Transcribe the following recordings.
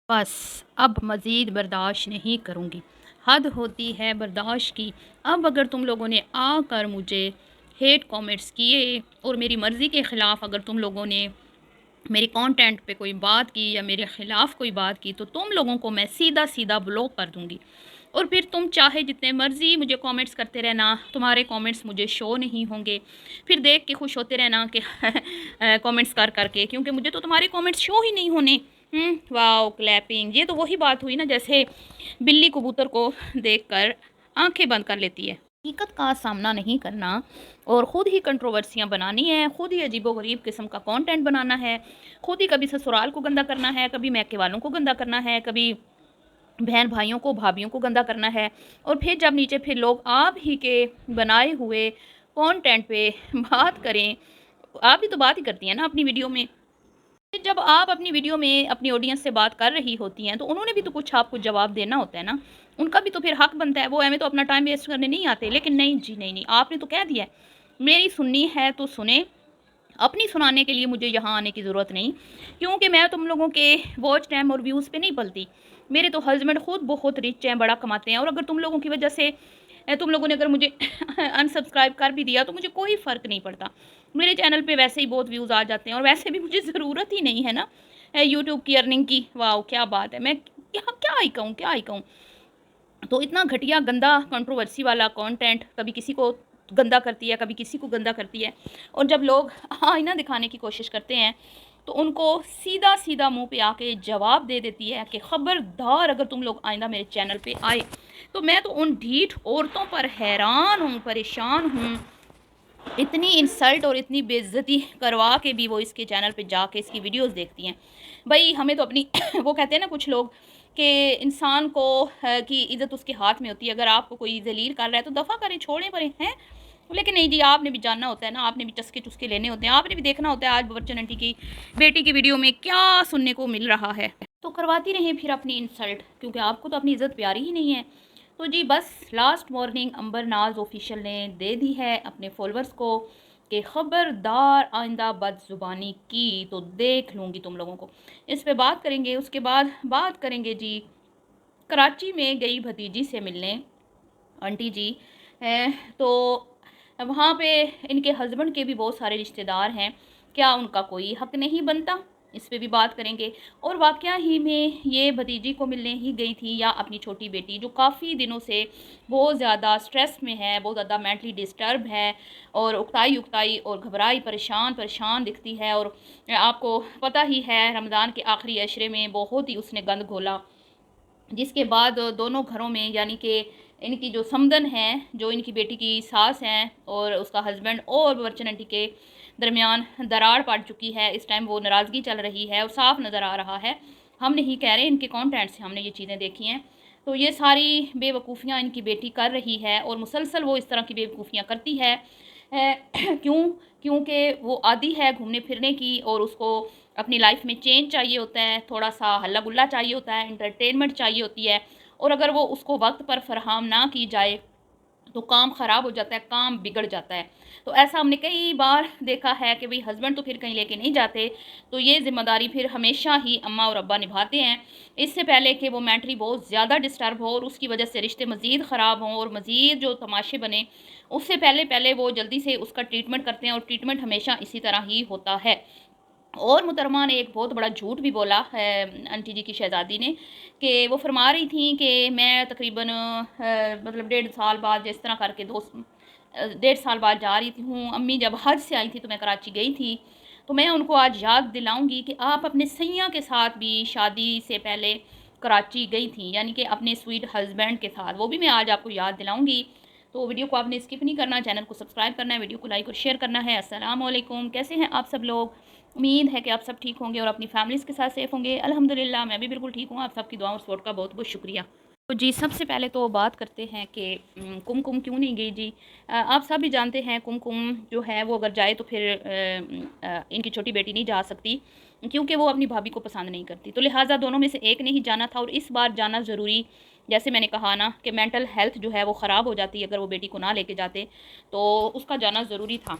बस अब मज़ीद बर्दाश्त नहीं करूँगी। हद होती है बर्दाश्त की। अब अगर तुम लोगों ने आकर मुझे हेट कमेंट्स किए और मेरी मर्ज़ी के ख़िलाफ़ अगर तुम लोगों ने मेरे कंटेंट पे कोई बात की या मेरे ख़िलाफ़ कोई बात की, तो तुम लोगों को मैं सीधा-सीधा ब्लॉक कर दूँगी। और फिर तुम चाहे जितने मर्ज़ी मुझे कमेंट्स करते रहना, तुम्हारे कमेंट्स मुझे शो नहीं होंगे। फिर देख के खुश होते रहना कि कमेंट्स कर के, क्योंकि मुझे तो तुम्हारे कमेंट्स शो ही नहीं होने। वाओ क्लैपिंग, ये तो वही बात हुई ना जैसे बिल्ली कबूतर को देखकर आंखें बंद कर लेती है। हकीकत का सामना नहीं करना और ख़ुद ही कंट्रोवर्सियाँ बनानी है, ख़ुद ही अजीबो-गरीब किस्म का कंटेंट बनाना है, ख़ुद ही कभी ससुराल को गंदा करना है, कभी मैके वालों को गंदा करना है, कभी बहन भाइयों को भाभियों को गंदा करना है। और फिर जब नीचे फिर लोग आप ही के बनाए हुए कंटेंट पे बात करें, आप भी तो बात ही करती हैं ना अपनी वीडियो में। फिर जब आप अपनी वीडियो में अपनी ऑडियंस से बात कर रही होती हैं, तो उन्होंने भी तो कुछ आपको जवाब देना होता है ना। उनका भी तो फिर हक बनता है, वो ऐवें तो अपना टाइम वेस्ट करने नहीं आते। लेकिन नहीं जी, नहीं, नहीं, आपने तो कह दिया है, मेरी सुननी है तो सुने, अपनी सुनाने के लिए मुझे यहाँ आने की ज़रूरत नहीं, क्योंकि मैं तुम लोगों के वॉच टाइम और व्यूज़ पे नहीं पलती। मेरे तो हस्बैंड खुद बहुत रिच हैं, बड़ा कमाते हैं, और अगर तुम लोगों की वजह से तुम लोगों ने अगर मुझे अनसब्सक्राइब कर भी दिया तो मुझे कोई फ़र्क नहीं पड़ता। मेरे चैनल पे वैसे ही बहुत व्यूज़ आ जाते हैं और वैसे भी मुझे ज़रूरत ही नहीं है ना यूट्यूब की अर्निंग की। वाओ क्या बात है! मैं क्या क्या ही कहूँ, क्या ही कहूँ। तो इतना घटिया गंदा कंट्रोवर्सी वाला कंटेंट, कभी किसी को गंदा करती है, कभी किसी को गंदा करती है। और जब लोग आईना दिखाने की कोशिश करते हैं, तो उनको सीधा-सीधा मुँह पे आके जवाब दे देती है कि खबरदार अगर तुम लोग आइंदा मेरे चैनल पे आए। तो मैं तो उन ढीठ औरतों पर हैरान हूँ, परेशान हूँ, इतनी इंसल्ट और इतनी बेइज्जती करवा के भी वो इसके चैनल पे जाके इसकी वीडियोस देखती हैं। भई हमें तो अपनी वो कहते हैं ना कुछ लोग कि इंसान को की इज़्ज़त उसके हाथ में होती है। अगर आपको कोई ज़लील कर रहा है तो दफ़ा करें, छोड़ें परें, हैं? लेकिन नहीं जी, आपने भी जानना होता है ना, आपने भी चस्के-चुस्के लेने होते हैं, आपने भी देखना होता है आज बच्चन आंटी की बेटी की वीडियो में क्या सुनने को मिल रहा है। तो करवाती रहें फिर अपनी इंसल्ट, क्योंकि आपको तो अपनी इज़्ज़त प्यारी ही नहीं है। तो जी बस लास्ट वार्निंग अंबर नाज ऑफिशियल ने दे दी है अपने फॉलोअर्स को कि खबरदार आइंदा बदजुबानी की तो देख लूँगी तुम लोगों को। इस पे बात करेंगे, उसके बाद बात करेंगे जी कराची में गई भतीजी से मिलने आंटी जी। तो वहाँ पे इनके हस्बैंड के भी बहुत सारे रिश्तेदार हैं, क्या उनका कोई हक नहीं बनता? इस पे भी बात करेंगे। और वाक़या ही में ये भतीजी को मिलने ही गई थी या अपनी छोटी बेटी जो काफ़ी दिनों से बहुत ज़्यादा स्ट्रेस में है, बहुत ज़्यादा मेंटली डिस्टर्ब है और उकताई-उकताई और घबराई, परेशान-परेशान दिखती है। और आपको पता ही है रमज़ान के आखिरी अशरे में बहुत ही उसने गंद घोला, जिसके बाद दोनों घरों में यानी कि इनकी जो समधन हैं, जो इनकी बेटी की सास हैं और उसका हस्बैंड और बच्चन आंटी के दरमियान दरार पड़ चुकी है। इस टाइम वो नाराज़गी चल रही है और साफ नज़र आ रहा है। हम नहीं कह रहे, इनके कंटेंट से हमने ये चीज़ें देखी हैं। तो ये सारी बेवकूफ़ियाँ इनकी बेटी कर रही है और मुसलसल वो इस तरह की बेवकूफ़ियाँ करती है। क्यों? क्योंकि वो आदी है घूमने फिरने की और उसको अपनी लाइफ में चेंज चाहिए होता है, थोड़ा-सा हल्ला-गुल्ला चाहिए होता है, एंटरटेनमेंट चाहिए होती है। और अगर वो उसको वक़्त पर फ़राहम ना की जाए, तो काम ख़राब हो जाता है, काम बिगड़ जाता है। तो ऐसा हमने कई बार देखा है कि भई हस्बैंड तो फिर कहीं लेके नहीं जाते, तो ये ज़िम्मेदारी फिर हमेशा ही अम्मा और अब्बा निभाते हैं। इससे पहले कि वो मेंटली बहुत ज़्यादा डिस्टर्ब हो और उसकी वजह से रिश्ते मज़ीद ख़राब हों और मज़ीद जो तमाशे बने, उससे पहले-पहले वो जल्दी से उसका ट्रीटमेंट करते हैं और ट्रीटमेंट हमेशा इसी तरह ही होता है। और मोहतरमा ने एक बहुत बड़ा झूठ भी बोला है आंटी जी की शहज़ादी ने, कि वो फरमा रही थी कि मैं तकरीबन मतलब 1.5 साल बाद जिस तरह करके 1.5 साल बाद जा रही थी हूँ। अम्मी जब हज से आई थी तो मैं कराची गई थी। तो मैं उनको आज याद दिलाऊँगी कि आप अपने सैयां के साथ भी शादी से पहले कराची गई थी, यानी कि अपने स्वीट हस्बैंड के साथ, वो भी मैं आज आपको याद दिलाऊँगी। तो वीडियो को आपने स्किप नहीं करना, चैनल को सब्सक्राइब करना है, वीडियो को लाइक और शेयर करना है। अस्सलाम वालेकुम, कैसे हैं आप सब लोग? उम्मीद है कि आप सब ठीक होंगे और अपनी फैमिलीज़ के साथ सेफ़ होंगे। अल्हम्दुलिल्लाह मैं भी बिल्कुल ठीक हूँ। आप सबकी दुआ और सपोर्ट का बहुत-बहुत शुक्रिया। तो जी सबसे पहले तो बात करते हैं कि कुमकुम क्यों नहीं गई जी। आप सब भी जानते हैं कुमकुम जो है वो अगर जाए तो फिर इनकी छोटी बेटी नहीं जा सकती, क्योंकि वो अपनी भाभी को पसंद नहीं करती। तो लिहाजा दोनों में से एक ने ही जाना था और इस बार जाना ज़रूरी, जैसे मैंने कहा ना कि मेंटल हेल्थ जो है वो ख़राब हो जाती है अगर वो बेटी को ना लेके जाते, तो उसका जाना ज़रूरी था।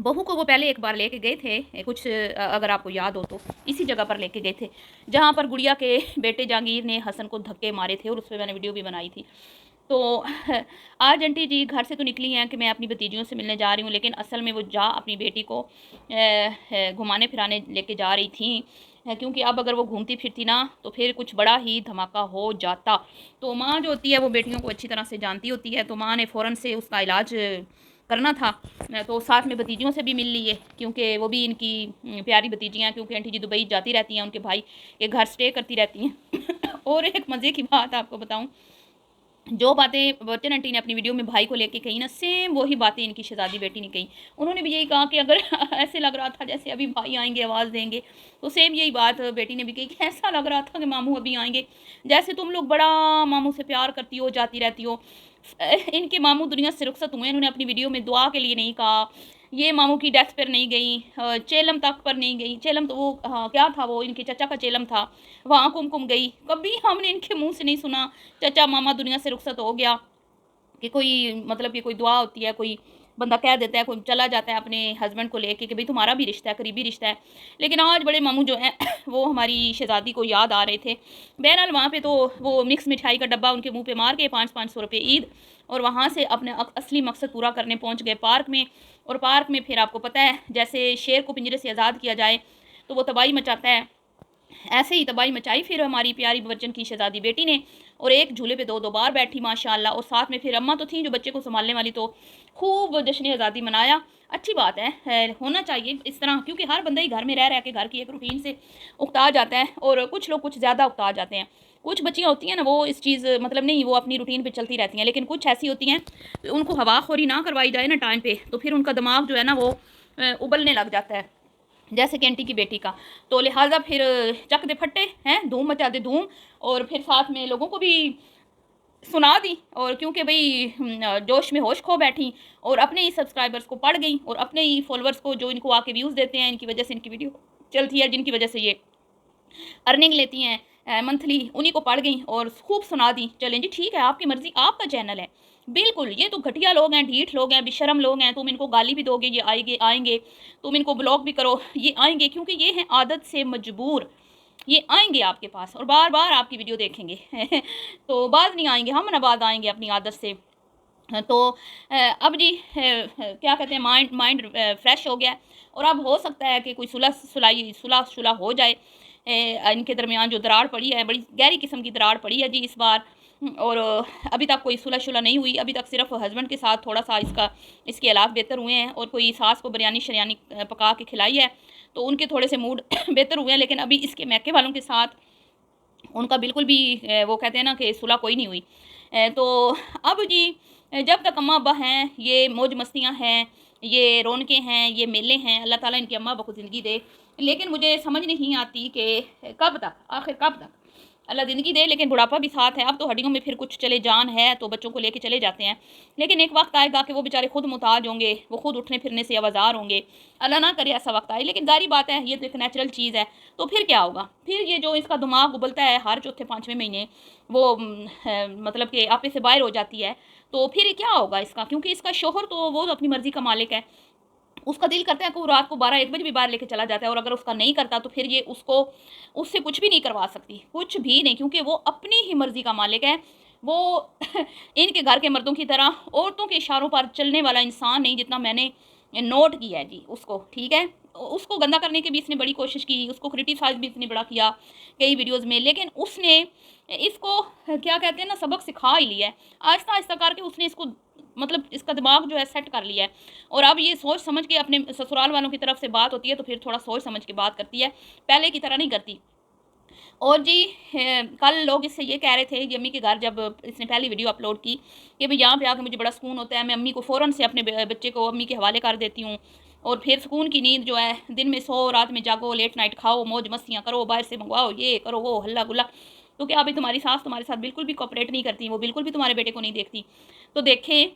बहू को वो पहले एक बार लेके गए थे कुछ, अगर आपको याद हो तो इसी जगह पर लेके गए थे जहाँ पर गुड़िया के बेटे जहांगीर ने हसन को धक्के मारे थे, और उस पर मैंने वीडियो भी बनाई थी। तो आज आंटी जी घर से तो निकली हैं कि मैं अपनी भतीजियों से मिलने जा रही हूँ, लेकिन असल में वो जा अपनी बेटी को घुमाने फिराने लेके जा रही थी, क्योंकि अब अगर वो घूमती फिरती ना तो फिर कुछ बड़ा ही धमाका हो जाता। तो माँ जो होती है वो बेटियों को अच्छी तरह से जानती होती है, तो माँ ने फ़ौरन से उसका इलाज करना था। तो साथ में भतीजियों से भी मिल ली है, क्योंकि वो भी इनकी प्यारी भतीजियाँ हैं, क्योंकि आंटी जी दुबई जाती रहती हैं, उनके भाई के घर स्टे करती रहती हैं। और एक मज़े की बात आपको बताऊँ, जो बातें बच्चन आंटी ने अपनी वीडियो में भाई को लेके कही ना, सेम वही बातें इनकी शहजादी बेटी ने कही। उन्होंने भी यही कहा कि अगर ऐसे लग रहा था जैसे अभी भाई आएंगे आवाज़ देंगे, तो सेम यही बात बेटी ने भी कही कि ऐसा लग रहा था कि मामू अभी आएंगे, जैसे तुम लोग बड़ा मामू से प्यार करती हो जाती रहती हो। इनके मामू दुनिया से रुखसत हुए, इन्होंने अपनी वीडियो में दुआ के लिए नहीं कहा, ये मामू की डेथ पर नहीं गई, चेलम तक पर नहीं गई। चेलम तो वो क्या था, वो इनके चचा का चेलम था, वहाँ कुमकुम गई। कभी हमने इनके मुंह से नहीं सुना चचा मामा दुनिया से रुखसत हो गया, कि कोई मतलब कि कोई दुआ होती है, कोई बंदा कह देता है, कोई चला जाता है अपने हस्बैंड को लेके कि भाई तुम्हारा भी रिश्ता है, करीबी रिश्ता है। लेकिन आज बड़े मामू जो हैं वो हमारी शहजादी को याद आ रहे थे। बहरहाल वहाँ पे तो वो मिक्स मिठाई का डब्बा उनके मुंह पे मार के 500-500 रुपये ईद, और वहाँ से अपने असली मकसद पूरा करने पहुँच गए पार्क में। और पार्क में फिर आपको पता है जैसे शेर को पिंजरे से आज़ाद किया जाए तो वो तबाही मचाता है, ऐसे ही तबाही मचाई फिर हमारी प्यारी बच्चन की शहजादी बेटी ने। और एक झूले पे 2-2 बार बैठी माशाल्लाह, और साथ में फिर अम्मा तो थी जो बच्चे को संभालने वाली, तो खूब जश्न आज़ादी मनाया। अच्छी बात है होना चाहिए इस तरह, क्योंकि हर बंदा ही घर में रह रह के घर की एक रूटीन से उकता जाता है, और कुछ लोग कुछ ज़्यादा उकता जाते हैं। कुछ बच्चियाँ होती हैं ना वो इस चीज़ मतलब नहीं, वो अपनी रूटीन पे चलती रहती हैं, लेकिन कुछ ऐसी होती हैं उनको हवाखोरी ना करवाई जाए ना टाइम पे, तो फिर उनका दिमाग जो है ना वो उबलने लग जाता है, जैसे कि आंटी की बेटी का। तो लिहाजा फिर चक दे फट्टे हैं, धूम मचा दे धूम, और फिर साथ में लोगों को भी सुना दी, और क्योंकि भाई जोश में होश खो बैठी, और अपने ही सब्सक्राइबर्स को पढ़ गई, और अपने ही फॉलोअर्स को जो इनको आके व्यूज़ देते हैं, इनकी वजह से इनकी वीडियो चलती है, जिनकी वजह से ये अर्निंग लेती हैं मंथली, उन्हीं को पढ़ गई और खूब सुना दी। चलें जी ठीक है, आपकी मर्ज़ी, आपका चैनल है। बिल्कुल, ये तो घटिया लोग हैं, ढीठ लोग हैं, बेशर्म लोग हैं, तुम इनको गाली भी दोगे ये आएंगे आएंगे, तुम इनको ब्लॉक भी करो ये आएंगे, क्योंकि ये हैं आदत से मजबूर। ये आएंगे आपके पास और बार बार आपकी वीडियो देखेंगे। तो बाज नहीं आएंगे, हम ना बाज आएंगे अपनी आदत से। तो अब जी क्या कहते हैं, माइंड माइंड फ्रेश हो गया, और अब हो सकता है कि कोई सुलह शुलह हो जाए। इनके दरमियान जो दरार पड़ी है, बड़ी गहरी किस्म की दरार पड़ी है जी इस बार। और अभी तक कोई सुलह शुलह नहीं हुई, अभी तक सिर्फ हस्बैंड के साथ थोड़ा सा इसके हालात बेहतर हुए हैं, और कोई सास को बिरयानी शरियानी पका के खिलाई है तो उनके थोड़े से मूड बेहतर हुए हैं। लेकिन अभी इसके मैके वालों के साथ उनका बिल्कुल भी वो कहते हैं ना कि सुलह कोई नहीं हुई। तो अब जी जब तक अम्मा अब्बा हैं, ये मौज मस्तियाँ हैं, ये रौनकें हैं, ये मेले हैं, अल्लाह ताला इनकी अम्मा अब्बा को ज़िंदगी दे। लेकिन मुझे समझ नहीं आती कि कब तक, आखिर कब तक अल्लाह ज़िंदगी दे, लेकिन बुढ़ापा भी साथ है। अब तो हड्डियों में फिर कुछ चले जान है तो बच्चों को लेके चले जाते हैं, लेकिन एक वक्त आएगा कि वो बेचारे खुद मुहताज होंगे, वो खुद उठने फिरने से आवाज़ार होंगे। अल्लाह ना करे ऐसा वक्त आए, लेकिन जारी बात है ये तो एक नेचुरल चीज़ है। तो फिर क्या होगा, फिर ये जो इसका दिमाग उबलता है हर चौथे पाँचवें महीने, वो मतलब कि आपे से बाहर हो जाती है, तो फिर क्या होगा इसका, क्योंकि इसका शोहर तो वो अपनी मर्ज़ी का मालिक है। उसका दिल करता है कि वो रात को 12-1 बजे भी बाहर लेके चला जाता है, और अगर उसका नहीं करता तो फिर ये उसको उससे कुछ भी नहीं करवा सकती, कुछ भी नहीं, क्योंकि वो अपनी ही मर्ज़ी का मालिक है। वो इनके घर के मर्दों की तरह औरतों के इशारों पर चलने वाला इंसान नहीं, जितना मैंने नोट किया है जी उसको, ठीक है। उसको गंदा करने की भी इसने बड़ी कोशिश की, उसको क्रिटिसाइज़ भी इसने बड़ा किया कई वीडियोज़ में, लेकिन उसने इसको क्या कहते हैं ना, सबक सिखा ही लिया है। आहिस्ता-आहिस्ता करके उसने इसको मतलब इसका दिमाग जो है सेट कर लिया है, और अब ये सोच समझ के अपने ससुराल वालों की तरफ से बात होती है तो फिर थोड़ा सोच समझ के बात करती है, पहले की तरह नहीं करती। और जी कल लोग इससे ये कह रहे थे कि अम्मी के घर जब इसने पहली वीडियो अपलोड की कि भाई यहाँ पे आके मुझे बड़ा सुकून होता है, मैं अम्मी को फ़ौरन से अपने बच्चे को अम्मी के हवाले कर देती हूँ, और फिर सुकून की नींद जो है, दिन में सो रात में जागो, लेट नाइट खाओ, मौज मस्तियाँ करो, बाहर से मंगवाओ, ये करो वो हल्ला गुल्ला। तो क्या अभी तुम्हारी सास तुम्हारे साथ बिल्कुल भी कोऑपरेट नहीं करती, वो बिल्कुल भी तुम्हारे बेटे को नहीं देखती। तो देखें,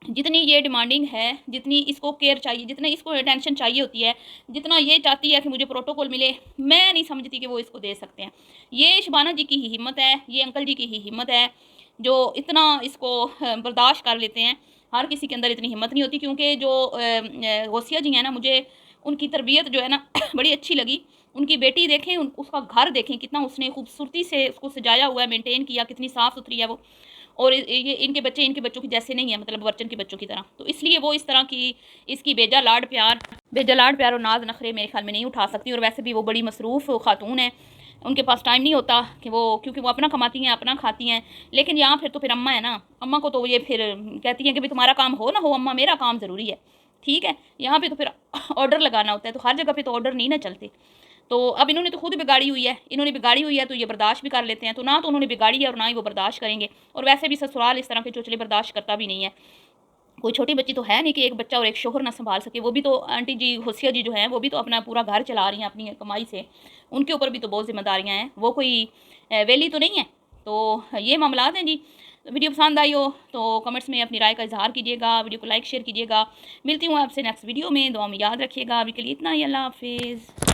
जितनी ये डिमांडिंग है, जितनी इसको केयर चाहिए, जितना इसको अटेंशन चाहिए होती है, जितना ये चाहती है कि मुझे प्रोटोकॉल मिले, मैं नहीं समझती कि वो इसको दे सकते हैं। ये शबाना जी की ही हिम्मत है, ये अंकल जी की ही हिम्मत है जो इतना इसको बर्दाश्त कर लेते हैं। हर किसी के अंदर इतनी हिम्मत नहीं होती, क्योंकि जो गौसिया जी हैं ना, मुझे उनकी तरबियत जो है ना बड़ी अच्छी लगी। उनकी बेटी देखें, उसका घर देखें, कितना उसने खूबसूरती से उसको सजाया हुआ है, मेंटेन किया, कितनी साफ़ सुथरी है वो। और ये इनके बच्चे इनके बच्चों की जैसे नहीं है, मतलब वर्चन के बच्चों की तरह। तो इसलिए वो इस तरह की इसकी बेजा लाड प्यार और नाज नखरे मेरे ख्याल में नहीं उठा सकती। और वैसे भी वो बड़ी मसरूफ़ खातून है, उनके पास टाइम नहीं होता कि वो, क्योंकि वो अपना कमाती हैं, अपना खाती हैं। लेकिन यहाँ फिर तो फिर अम्मा है ना, अम्मा को तो ये फिर कहती हैं कि भाई तुम्हारा काम हो ना हो अम्मा, मेरा काम ज़रूरी है। ठीक है, यहाँ पे तो फिर ऑर्डर लगाना होता है, तो हर जगह पे तो ऑर्डर नहीं ना चलते। तो अब इन्होंने तो खुद बिगाड़ी हुई है, इन्होंने बिगाड़ी हुई है तो ये बर्दाश्त भी कर लेते हैं। तो ना तो उन्होंने बिगाड़ी है और ना ही वो बर्दाश्त करेंगे। और वैसे भी ससुराल इस तरह के चोचले बर्दाश्त करता भी नहीं है। कोई छोटी बच्ची तो है नहीं कि एक बच्चा और एक शोहर ना संभाल सके। वो भी तो आंटी जी होसिया जी जो हैं, वो भी तो अपना पूरा घर चला रही हैं अपनी कमाई से। उनके ऊपर भी तो बहुत जिम्मेदारियां हैं, वो कोई वेली तो नहीं है। तो ये मामलात हैं जी। वीडियो पसंद आई हो तो कमेंट्स में अपनी राय का इजहार कीजिएगा, वीडियो को लाइक शेयर कीजिएगा। मिलती हूँ आपसे नेक्स्ट वीडियो में, दुआ में याद रखिएगा। अभी के लिए इतना ही, अल्लाह हाफिज़।